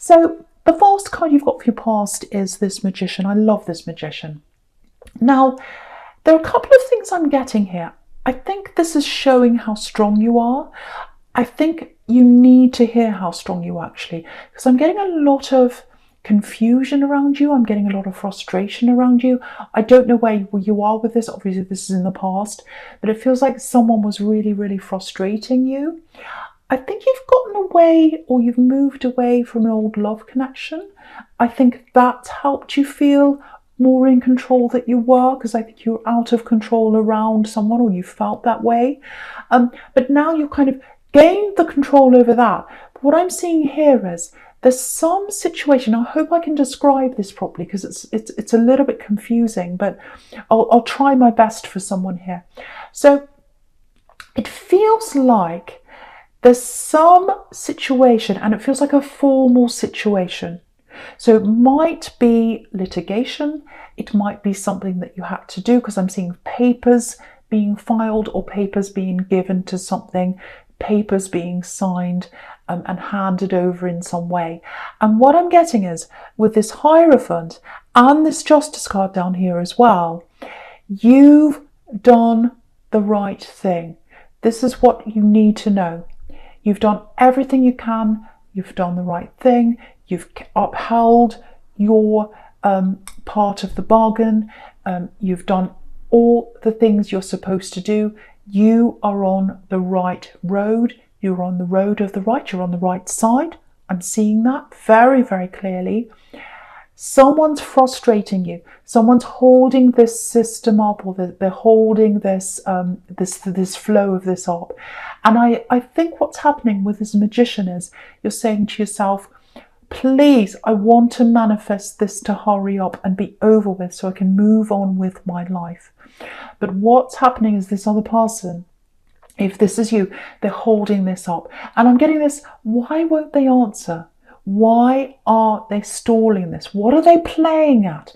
So the first card you've got for your past is this Magician. I love this Magician. Now, there are a couple of things I'm getting here. I think this is showing how strong you are. I think you need to hear how strong you are, actually, because I'm getting a lot of confusion around you. I'm getting a lot of frustration around you. I don't know where you are with this. Obviously, this is in the past, but it feels like someone was really, really frustrating you. I think you've gotten away, or you've moved away from an old love connection. I think that's helped you feel more in control than you were, because I think you're out of control around someone, or you felt that way. But now you've kind of gained the control over that. But what I'm seeing here is there's some situation. I hope I can describe this properly, because it's a little bit confusing, but I'll try my best for someone here. So it feels like there's some situation, and it feels like a formal situation. So it might be litigation, it might be something that you had to do, because I'm seeing papers being filed or papers being given to something, papers being signed and handed over in some way. And what I'm getting is, with this Hierophant and this Justice card down here as well, you've done the right thing. This is what you need to know. You've done everything you can. You've done the right thing. You've upheld your part of the bargain. You've done all the things you're supposed to do. You are on the right road. You're on the road of the right. You're on the right side. I'm seeing that very, very clearly. Someone's frustrating you. Someone's holding this system up, or they're holding this this flow of this up. And I think what's happening with this Magician is you're saying to yourself, please, I want to manifest this to hurry up and be over with so I can move on with my life. But what's happening is this other person, if this is you, they're holding this up. And I'm getting this, why won't they answer? Why are they stalling this? What are they playing at?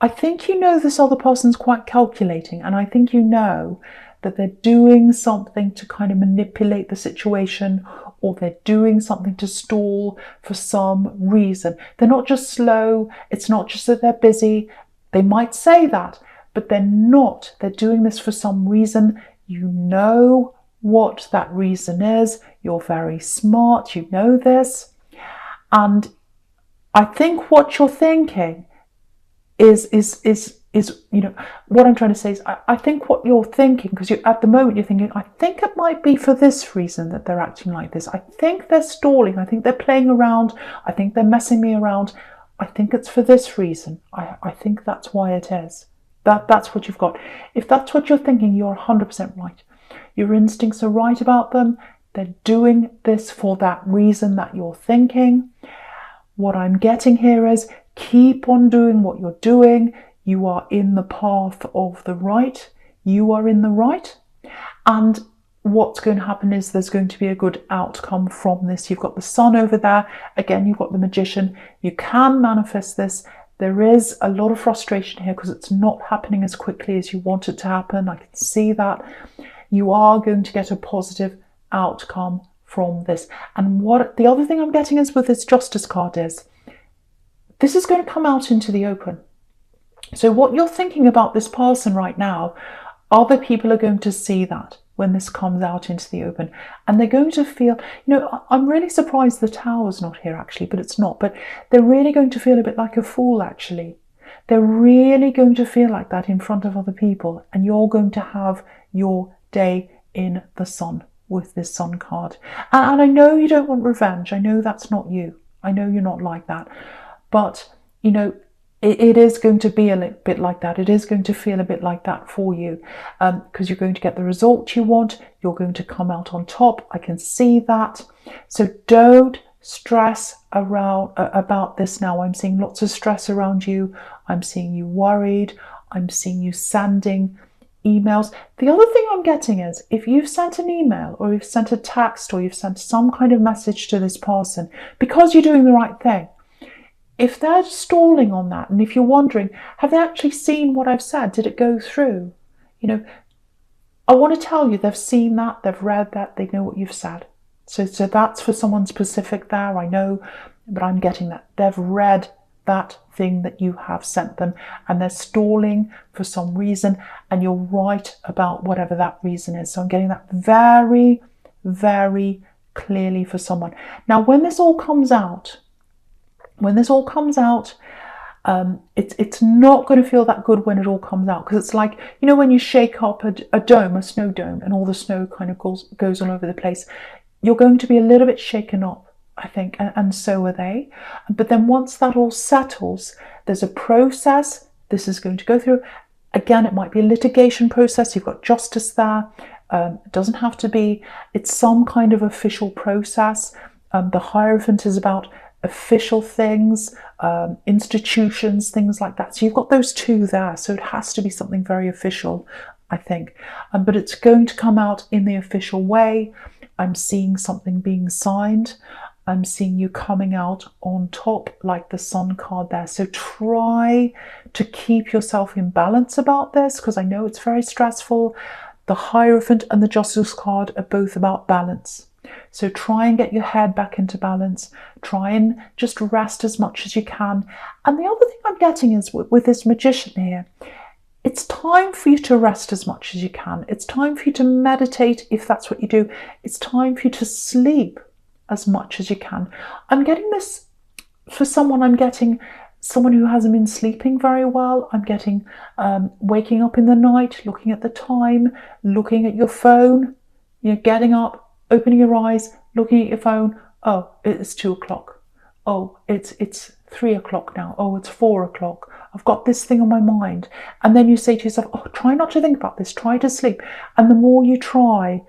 I think you know this other person's quite calculating, and I think you know that they're doing something to kind of manipulate the situation, or they're doing something to stall for some reason. They're not just slow. It's not just that they're busy. They might say that, but they're not. They're doing this for some reason. You know what that reason is. You're very smart. You know this. And I think what you're thinking is you know, what I'm trying to say is, I think what you're thinking, because at the moment you're thinking, I think it might be for this reason that they're acting like this. I think they're stalling. I think they're playing around. I think they're messing me around. I think it's for this reason. I think that's why it is. That's what you've got. If that's what you're thinking, you're 100% right. Your instincts are right about them. They're doing this for that reason that you're thinking. What I'm getting here is, keep on doing what you're doing. You are in the path of the right. You are in the right. And what's going to happen is there's going to be a good outcome from this. You've got the Sun over there. Again, you've got the Magician. You can manifest this. There is a lot of frustration here because it's not happening as quickly as you want it to happen. I can see that. You are going to get a positive outcome from this. And what the other thing I'm getting is, with this Justice card, is this is going to come out into the open. So what you're thinking about this person right now, other people are going to see that when this comes out into the open, and they're going to feel, you know, I'm really surprised the Tower's not here actually, but it's not, but they're really going to feel a bit like a fool actually. They're really going to feel like that in front of other people, and you're going to have your day in the sun with this Sun card. And I know you don't want revenge. I know that's not you. I know you're not like that. But, you know, it is going to be a little bit like that. It is going to feel a bit like that for you, because you're going to get the result you want. You're going to come out on top. I can see that. So don't stress around about this now. I'm seeing lots of stress around you. I'm seeing you worried. I'm seeing you sending emails. The other thing I'm getting is, if you've sent an email, or you've sent a text, or you've sent some kind of message to this person because you're doing the right thing, if they're stalling on that, and if you're wondering, have they actually seen what I've said? Did it go through? You know, I want to tell you, they've seen that, they've read that, they know what you've said. So that's for someone specific there. I know but I'm getting that they've read that thing that you have sent them and they're stalling for some reason, and you're right about whatever that reason is. So I'm getting that very, very clearly for someone. Now, when this all comes out, it's not going to feel that good when it all comes out, because it's like, you know, when you shake up a dome, a snow dome, and all the snow kind of goes all over the place. You're going to be a little bit shaken up, I think, and so are they. But then once that all settles, there's a process this is going to go through. Again, it might be a litigation process. You've got justice there. It doesn't have to be. It's some kind of official process. The Hierophant is about official things, institutions, things like that. So you've got those two there. So it has to be something very official, I think. But it's going to come out in the official way. I'm seeing something being signed. I'm seeing you coming out on top, like the Sun card there. So try to keep yourself in balance about this, because I know it's very stressful. The Hierophant and the Justice card are both about balance. So try and get your head back into balance. Try and just rest as much as you can. And the other thing I'm getting is with this Magician here, it's time for you to rest as much as you can. It's time for you to meditate if that's what you do. It's time for you to sleep as much as you can. I'm getting this for someone. I'm getting someone who hasn't been sleeping very well. I'm getting waking up in the night, looking at the time, looking at your phone, you know, getting up, opening your eyes, looking at your phone. Oh, it's 2 o'clock. Oh, it's 3 o'clock now. Oh, it's 4 o'clock. I've got this thing on my mind. And then you say to yourself, oh, try not to think about this. Try to sleep. And the more you try,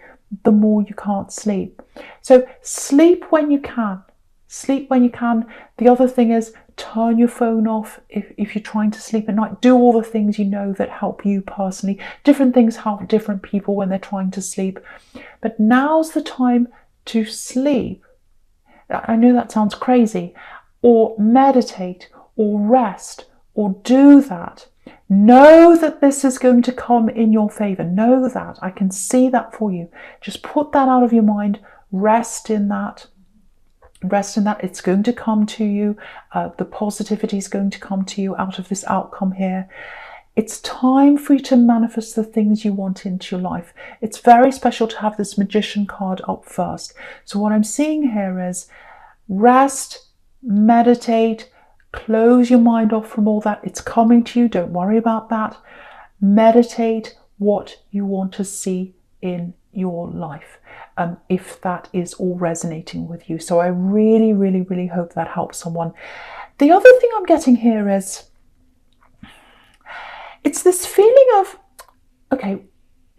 the more you can't sleep. So sleep when you can. Sleep when you can. The other thing is turn your phone off if you're trying to sleep at night. Do all the things you know that help you personally. Different things help different people when they're trying to sleep. But now's the time to sleep. I know that sounds crazy. Or meditate, or rest, or do that. Know that this is going to come in your favor. Know that. I can see that for you. Just put that out of your mind. Rest in that. Rest in that. It's going to come to you. The positivity is going to come to you out of this outcome here. It's time for you to manifest the things you want into your life. It's very special to have this Magician card up first. So what I'm seeing here is rest, meditate, close your mind off from all that. It's coming to you. Don't worry about that. Meditate what you want to see in your life, if that is all resonating with you. So I really, really, really hope that helps someone. The other thing I'm getting here is it's this feeling of, okay,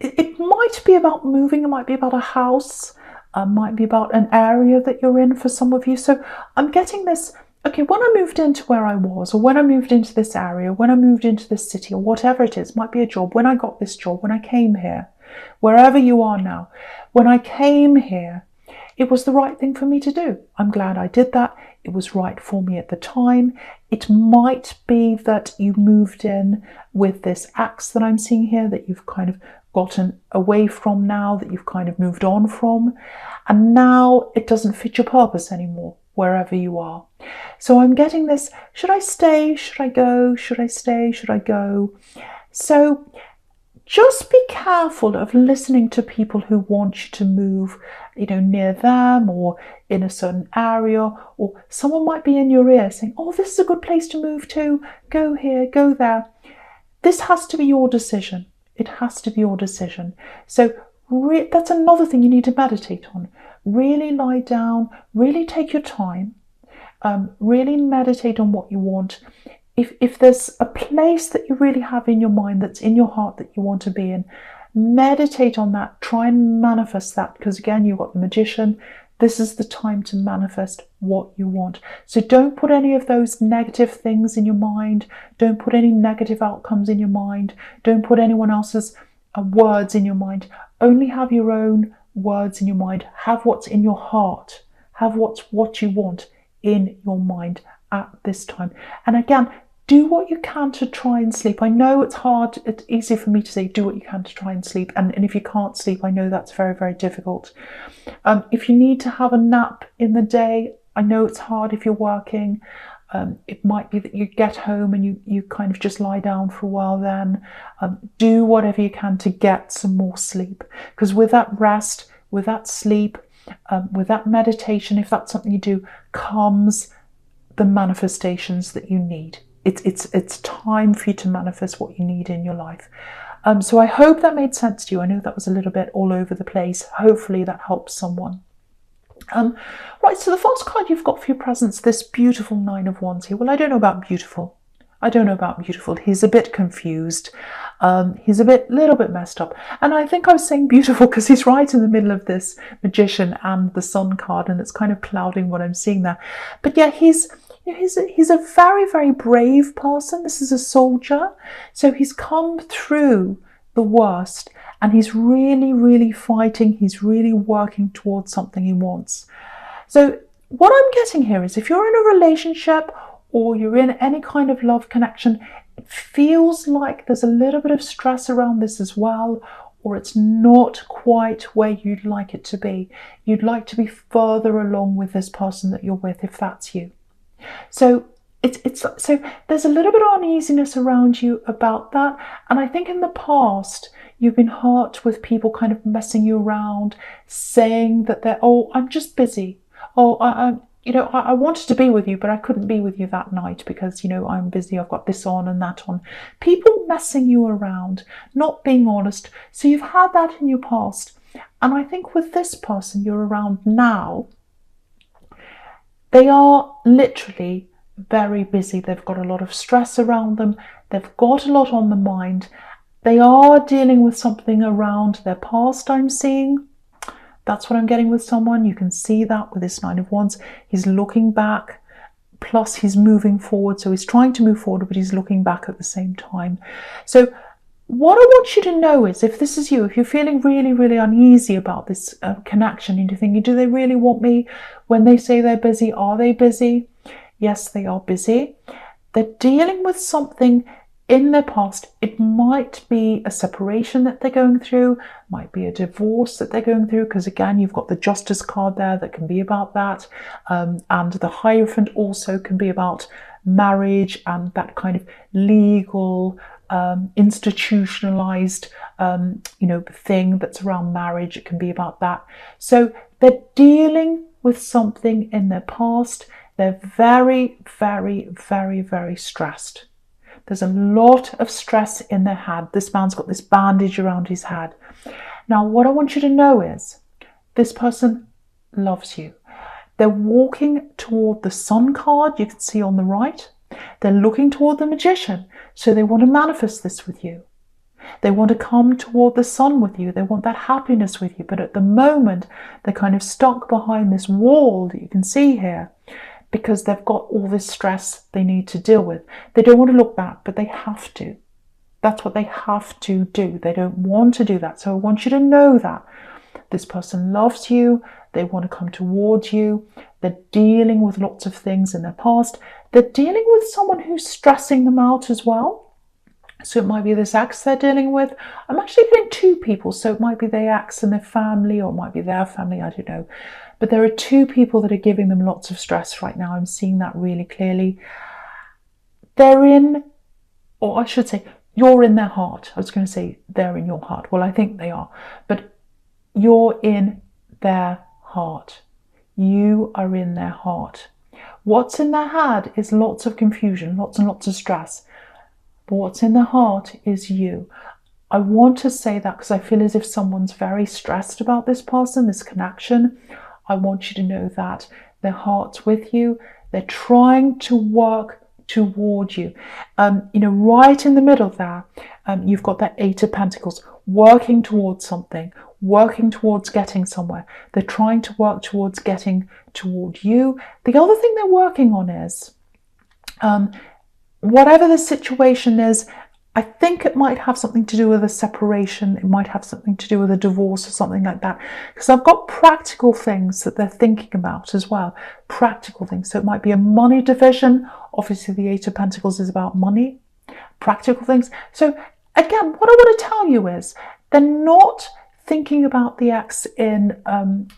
it might be about moving. It might be about a house. Might be about an area that you're in for some of you. So I'm getting this, okay, when I moved into where I was, or when I moved into this area, when I moved into this city, or whatever it is, might be a job, when I got this job, when I came here, wherever you are now, when I came here, it was the right thing for me to do. I'm glad I did that. It was right for me at the time. It might be that you moved in with this axe that I'm seeing here, that you've kind of gotten away from now, that you've kind of moved on from, and now it doesn't fit your purpose anymore wherever you are. So I'm getting this, should I stay? Should I go? Should I stay? Should I go? So just be careful of listening to people who want you to move, you know, near them or in a certain area, or someone might be in your ear saying, oh, this is a good place to move to. Go here, go there. This has to be your decision. It has to be your decision. So that's another thing you need to meditate on. Really lie down, really take your time, really meditate on what you want. If there's a place that you really have in your mind, that's in your heart, that you want to be in, meditate on that. Try and manifest that, because again, you've got the Magician. This is the time to manifest what you want. So don't put any of those negative things in your mind. Don't put any negative outcomes in your mind. Don't put anyone else's words in your mind. Only have your own words in your mind. Have what's in your heart. Have what you want in your mind at this time. And again, do what you can to try and sleep. I know it's hard. It's easy for me to say do what you can to try and sleep. And if you can't sleep, I know that's very, very difficult. If you need to have a nap in the day, I know it's hard if you're working. It might be that you get home and you kind of just lie down for a while then. Do whatever you can to get some more sleep. Because with that rest, with that sleep, with that meditation, if that's something you do, comes the manifestations that you need. It's time for you to manifest what you need in your life. So I hope that made sense to you. I know that was a little bit all over the place. Hopefully that helps someone. Right, so the first card you've got for your presence, this beautiful Nine of Wands here. Well, I don't know about beautiful. I don't know about beautiful. He's a bit confused. He's a little bit messed up. And I think I was saying beautiful because he's right in the middle of this Magician and the Sun card, and it's kind of clouding what I'm seeing there. But yeah, he's a very, very brave person. This is a soldier. So he's come through the worst. And he's really, really fighting. He's really working towards something he wants. So what I'm getting here is if you're in a relationship or you're in any kind of love connection, it feels like there's a little bit of stress around this as well, or it's not quite where you'd like it to be. You'd like to be further along with this person that you're with, if that's you. So so there's a little bit of uneasiness around you about that. And I think in the past, you've been hurt with people kind of messing you around, saying that I'm just busy. I wanted to be with you, but I couldn't be with you that night because, I'm busy. I've got this on and that on. People messing you around, not being honest. So you've had that in your past. And I think with this person you're around now, they are literally very busy. They've got a lot of stress around them. They've got a lot on the mind. They are dealing with something around their past, I'm seeing. That's what I'm getting with someone. You can see that with this Nine of Wands. He's looking back, plus he's moving forward. So he's trying to move forward, but he's looking back at the same time. So what I want you to know is, if this is you, if you're feeling really, really uneasy about this connection, and you're thinking, do they really want me? When they say they're busy, are they busy? Yes, they are busy. They're dealing with something in their past. It might be a separation that they're going through, might be a divorce that they're going through, because again, you've got the Justice card there that can be about that. And the Hierophant also can be about marriage and that kind of legal, institutionalized, thing that's around marriage. It can be about that. So they're dealing with something in their past. They're very, very, very, very stressed. There's a lot of stress in their head. This man's got this bandage around his head. Now, what I want you to know is this person loves you. They're walking toward the Sun card you can see on the right. They're looking toward the Magician. So they want to manifest this with you. They want to come toward the Sun with you. They want that happiness with you. But at the moment, they're kind of stuck behind this wall that you can see here, because they've got all this stress they need to deal with. They don't want to look back, but they have to. That's what they have to do. They don't want to do that. So I want you to know that this person loves you. They want to come towards you. They're dealing with lots of things in their past. They're dealing with someone who's stressing them out as well. So it might be this ex they're dealing with. I'm actually getting two people. So it might be their ex and their family, or it might be their family. I don't know. But there are two people that are giving them lots of stress right now. I'm seeing that really clearly. They're in, or I should say, you're in their heart. I was going to say they're in your heart. Well, I think they are. But you're in their heart. You are in their heart. What's in their head is lots of confusion, lots and lots of stress. But what's in their heart is you. I want to say that because I feel as if someone's very stressed about this person, this connection. I want you to know that their heart's with you. They're trying to work toward you. Right in the middle there, you've got that Eight of Pentacles, working towards something, working towards getting somewhere. They're trying to work towards getting toward you. The other thing they're working on is, whatever the situation is, I think it might have something to do with a separation. It might have something to do with a divorce or something like that. Because I've got practical things that they're thinking about as well. Practical things. So it might be a money division. Obviously, the Eight of Pentacles is about money. Practical things. So again, what I want to tell you is they're not thinking about the ex in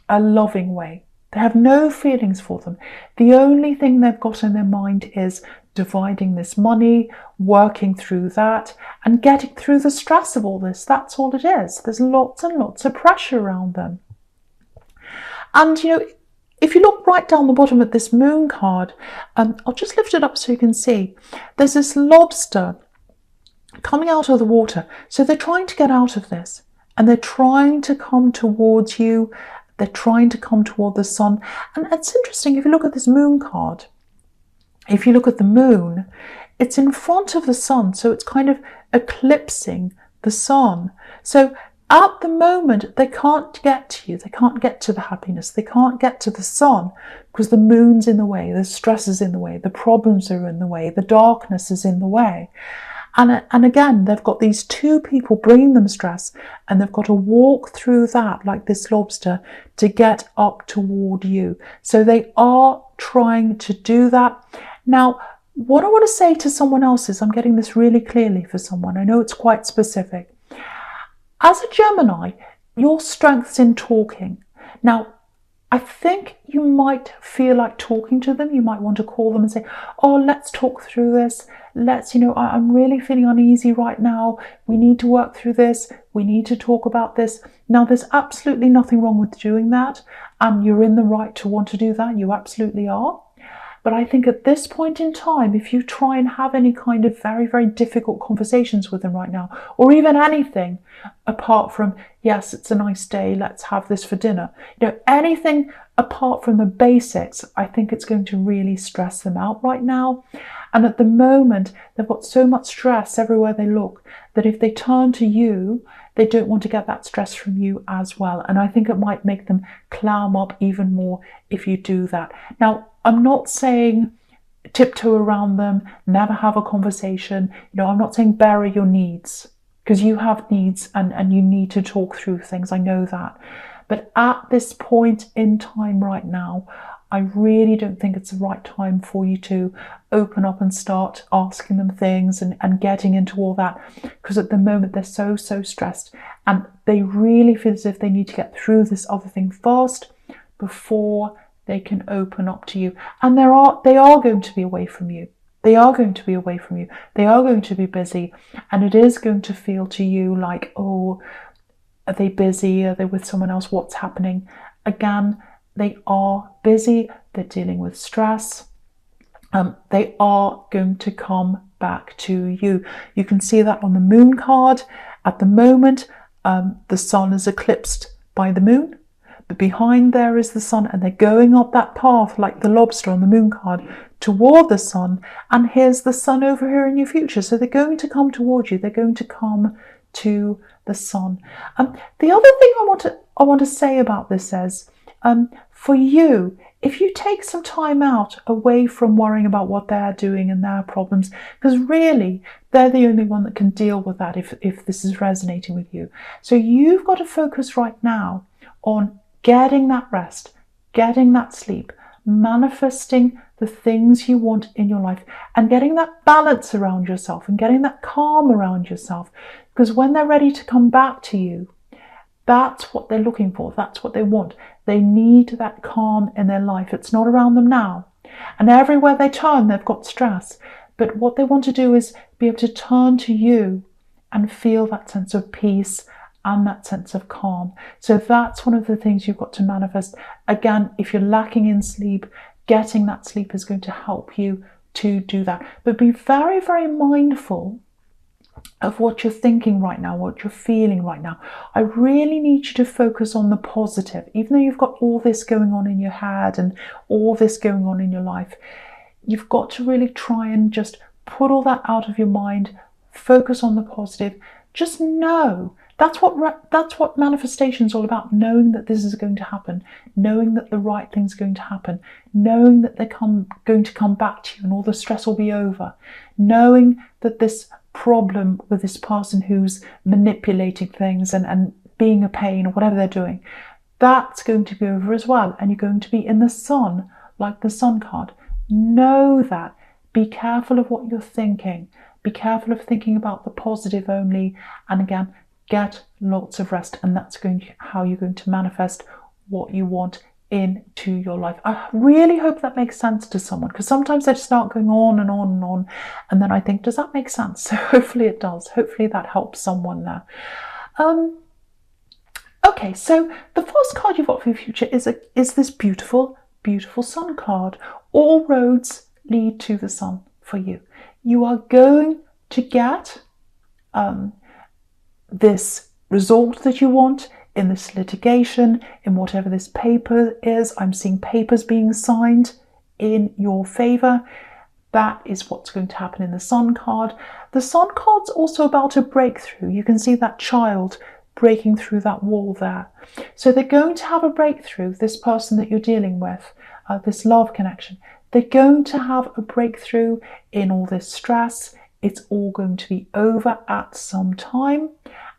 a loving way. They have no feelings for them. The only thing they've got in their mind is dividing this money, working through that, and getting through the stress of all this. That's all it is. There's lots and lots of pressure around them. And, if you look right down the bottom at this moon card, I'll just lift it up so you can see. There's this lobster coming out of the water. So they're trying to get out of this, and they're trying to come towards you. They're trying to come toward the sun. And it's interesting, if you look at this moon card, if you look at the moon, it's in front of the sun. So it's kind of eclipsing the sun. So at the moment, they can't get to you. They can't get to the happiness. They can't get to the sun because the moon's in the way. The stress is in the way. The problems are in the way. The darkness is in the way. And again, they've got these two people bringing them stress, and they've got to walk through that like this lobster to get up toward you. So they are trying to do that. Now, what I want to say to someone else is, I'm getting this really clearly for someone. I know it's quite specific. As a Gemini, your strength's in talking. Now, I think you might feel like talking to them. You might want to call them and say, oh, let's talk through this. I'm really feeling uneasy right now. We need to work through this. We need to talk about this. Now, there's absolutely nothing wrong with doing that. And you're in the right to want to do that. You absolutely are. But I think at this point in time, if you try and have any kind of very, very difficult conversations with them right now, or even anything apart from, yes, it's a nice day, let's have this for dinner, anything apart from the basics, I think it's going to really stress them out right now. And at the moment, they've got so much stress everywhere they look that if they turn to you, they don't want to get that stress from you as well. And I think it might make them clam up even more if you do that. Now, I'm not saying tiptoe around them, never have a conversation. I'm not saying bury your needs, because you have needs and you need to talk through things. I know that. But at this point in time right now, I really don't think it's the right time for you to open up and start asking them things and getting into all that, because at the moment they're so stressed, and they really feel as if they need to get through this other thing first before they can open up to you. And they are going to be away from you. They are going to be away from you. They are going to be busy, and it is going to feel to you like, oh, are they busy? Are they with someone else? What's happening? Again, they are busy. They're dealing with stress. They are going to come back to you. You can see that on the moon card. At the moment, the sun is eclipsed by the moon, but behind there is the sun, and they're going up that path like the lobster on the moon card toward the sun. And here's the sun over here in your future. So they're going to come toward you. They're going to come to the sun. The other thing I want to say about this is, for you, if you take some time out away from worrying about what they're doing and their problems, because really they're the only one that can deal with that if this is resonating with you. So you've got to focus right now on getting that rest, getting that sleep, manifesting the things you want in your life, and getting that balance around yourself and getting that calm around yourself. Because when they're ready to come back to you, that's what they're looking for. That's what they want. They need that calm in their life. It's not around them now. And everywhere they turn, they've got stress. But what they want to do is be able to turn to you and feel that sense of peace and that sense of calm. So that's one of the things you've got to manifest. Again, if you're lacking in sleep, getting that sleep is going to help you to do that. But be very, very mindful of what you're thinking right now, what you're feeling right now. I really need you to focus on the positive. Even though you've got all this going on in your head and all this going on in your life, you've got to really try and just put all that out of your mind, focus on the positive. Just know that's what manifestation is all about, knowing that this is going to happen, knowing that the right thing's going to happen, knowing that they're going to come back to you and all the stress will be over, knowing that this problem with this person who's manipulating things and being a pain or whatever they're doing, that's going to be over as well, and you're going to be in the sun like the sun card. Know that. Be careful of what you're thinking. Be careful of thinking about the positive only, and again, get lots of rest, and that's how you're going to manifest what you want into your life. I really hope that makes sense to someone, because sometimes they start going on and on and on, and then I think, does that make sense? So hopefully it does. Hopefully that helps someone there. Okay, so the first card you've got for your future is this beautiful, beautiful sun card. All roads lead to the sun for you. You are going to get this result that you want in this litigation, in whatever this paper is. I'm seeing papers being signed in your favour. That is what's going to happen in the sun card. The sun card's also about a breakthrough. You can see that child breaking through that wall there. So they're going to have a breakthrough, this person that you're dealing with, this love connection. They're going to have a breakthrough in all this stress. It's all going to be over at some time.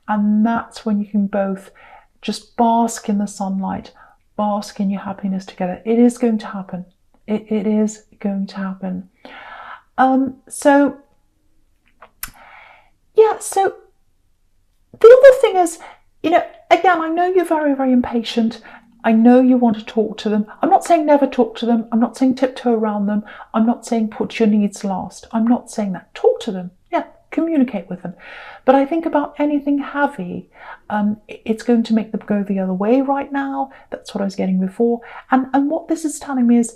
And that's when you can both just bask in the sunlight, bask in your happiness together. It is going to happen. It is going to happen. So the other thing is, again, I know you're very, very impatient. I know you want to talk to them. I'm not saying never talk to them. I'm not saying tiptoe around them. I'm not saying put your needs last. I'm not saying that. Talk to them. Yeah, communicate with them. But I think about anything heavy, it's going to make them go the other way right now. That's what I was getting before. And what this is telling me is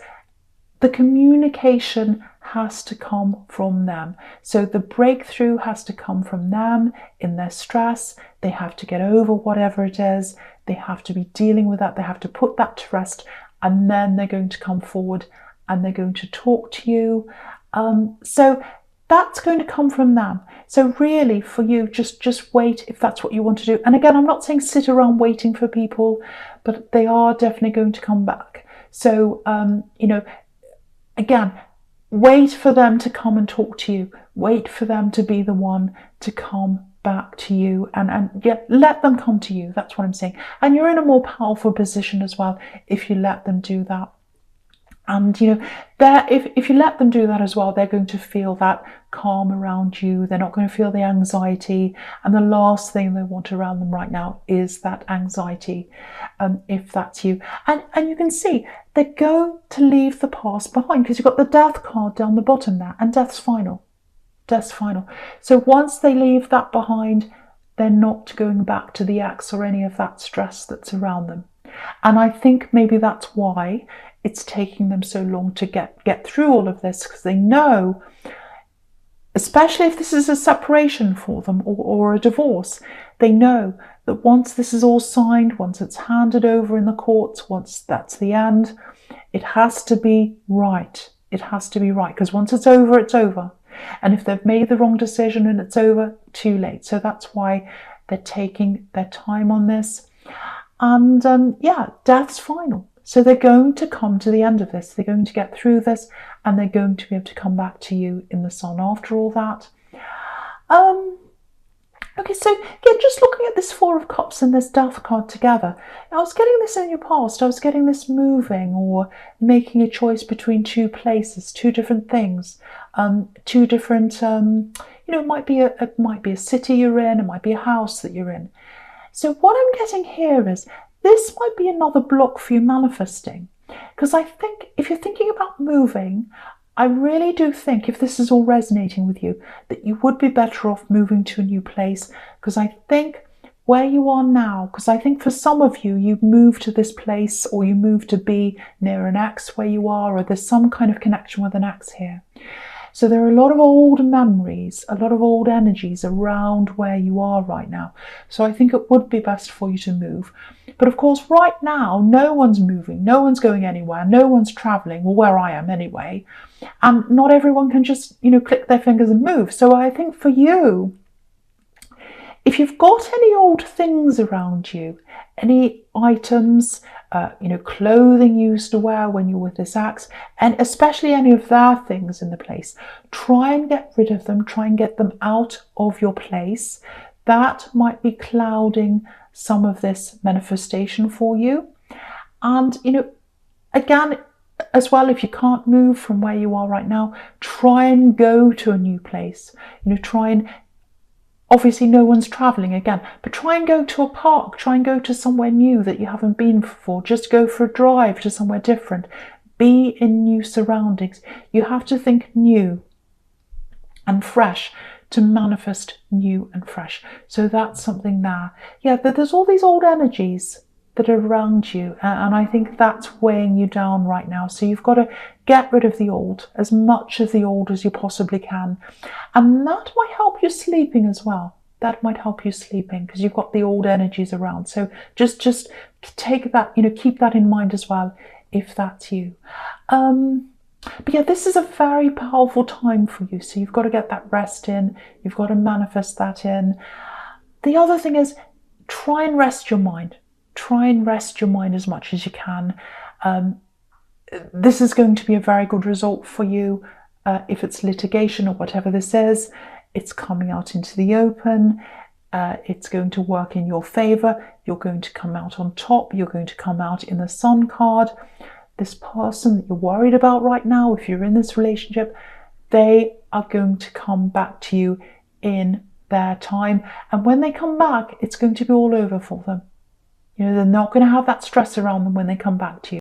the communication has to come from them. So the breakthrough has to come from them in their stress. They have to get over whatever it is. They have to be dealing with that. They have to put that to rest. And then they're going to come forward and they're going to talk to you. So that's going to come from them. So really for you, just wait if that's what you want to do. And again, I'm not saying sit around waiting for people, but they are definitely going to come back. So, again, wait for them to come and talk to you. Wait for them to be the one to come back to you, and let them come to you. That's what I'm saying. And you're in a more powerful position as well if you let them do that. And if you let them do that as well, they're going to feel that calm around you. They're not going to feel the anxiety. And the last thing they want around them right now is that anxiety, if that's you. And you can see they're going to leave the past behind, because you've got the death card down the bottom there, and death's final. Death's final. So once they leave that behind, they're not going back to the ex or any of that stress that's around them. And I think maybe that's why it's taking them so long to get through all of this, because they know, especially if this is a separation for them or a divorce, they know that once this is all signed, once it's handed over in the courts, once that's the end, it has to be right. It has to be right, because once it's over, it's over. And if they've made the wrong decision and it's over, too late. So that's why they're taking their time on this. And death's final. So they're going to come to the end of this. They're going to get through this, and they're going to be able to come back to you in the sun after all that. Okay, so just looking at this Four of Cups and this Death card together, I was getting this in your past. I was getting this moving or making a choice between two places, two different things, two different. It might be a city you're in. It might be a house that you're in. So what I'm getting here is, this might be another block for you manifesting, because I think if you're thinking about moving, I really do think, if this is all resonating with you, that you would be better off moving to a new place, because I think where you are now, because I think for some of you, you move to this place, or you move to be near an ex where you are, or there's some kind of connection with an ex here. So there are a lot of old memories, a lot of old energies around where you are right now. So I think it would be best for you to move. But of course, right now, no one's moving, no one's going anywhere, no one's traveling, or where I am anyway. And not everyone can just, click their fingers and move. So I think for you, if you've got any old things around you, any items, clothing you used to wear when you were with this ex, and especially any of their things in the place, try and get rid of them, try and get them out of your place. That might be clouding some of this manifestation for you. And, again, as well, if you can't move from where you are right now, try and go to a new place. Try and Obviously, no one's traveling again, but try and go to a park, try and go to somewhere new that you haven't been before. Just go for a drive to somewhere different. Be in new surroundings. You have to think new and fresh to manifest new and fresh. So that's something there. Yeah, but there's all these old energies that are around you, and I think that's weighing you down right now. So you've got to get rid of the old, as much of the old as you possibly can, and that might help you sleeping as well. That might help you sleeping because you've got the old energies around. So just take that, keep that in mind as well if that's you. But yeah, this is a very powerful time for you. So you've got to get that rest in. You've got to manifest that in. The other thing is, try and rest your mind. Try and rest your mind as much as you can. This is going to be a very good result for you. If it's litigation or whatever this is, it's coming out into the open. It's going to work in your favor. You're going to come out on top. You're going to come out in the Sun card. This person that you're worried about right now, if you're in this relationship, they are going to come back to you in their time. And when they come back, it's going to be all over for them. They're not going to have that stress around them when they come back to you.